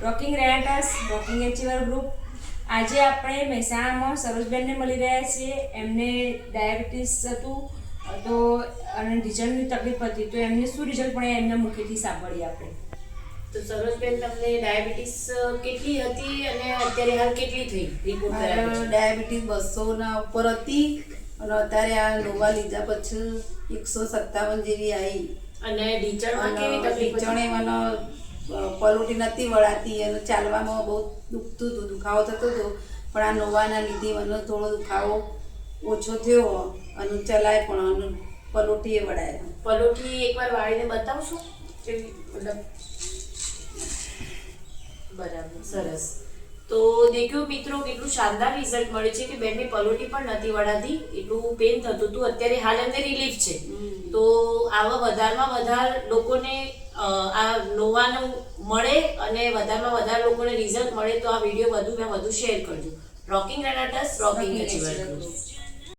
Rocking Renatus rocking achiever group. આજે આપણે મહેસાણામાં સરોજબેનને મળી રહ્યા છીએ. એમને ડાયાબિટીસ હતું તો અને રિઝલ્ટની તકલીફ હતી, તો એમને શું રિઝલ્ટ પણ એમના મુખેથી સાંભળીએ આપણે. તો સરોજબેન, તમને ડાયાબિટીસ કેટલી હતી અને અત્યારે હાલ કેટલી થઈ રિપોર્ટ કરાવ્યો? ડાયાબિટીસ 200 ના ઉપર હતી અને અત્યારે આ નોવા લીધા પછી 157 જેવી આવી. અને ઢીંચણમાં કેવી તકલીફ હતી? ઢીંચણે મને પલોટી નથી વળાતી અને ચાલવામાં બહુ દુખતું હતું, દુખાવો થતો હતો. પણ આ નોવાના લીધે મને થોડો દુખાવો ઓછો થયો અને ચલાય પણ અને પલોટીએ વળાય. પલોઠી એકવાર વાળીને બતાવશો? કેવી મતલબ બરાબર, સરસ. તો દેખ્યું મિત્રો, કેટલું શાનદાર રિઝલ્ટ મળે છે કે બેનને પલોટી પણ નથી વળાતી, એટલું પેન થતું હતું. અત્યારે હાલ એમને રિલીફ છે. તો આવા વધારમાં વધારે લોકોને આ નોવાનું મળે અને વધારમાં વધારે લોકોને રિઝલ્ટ મળે તો આ વિડીયો વધુમાં વધુ શેર કરજો. Rocking Renatus rocking achiever.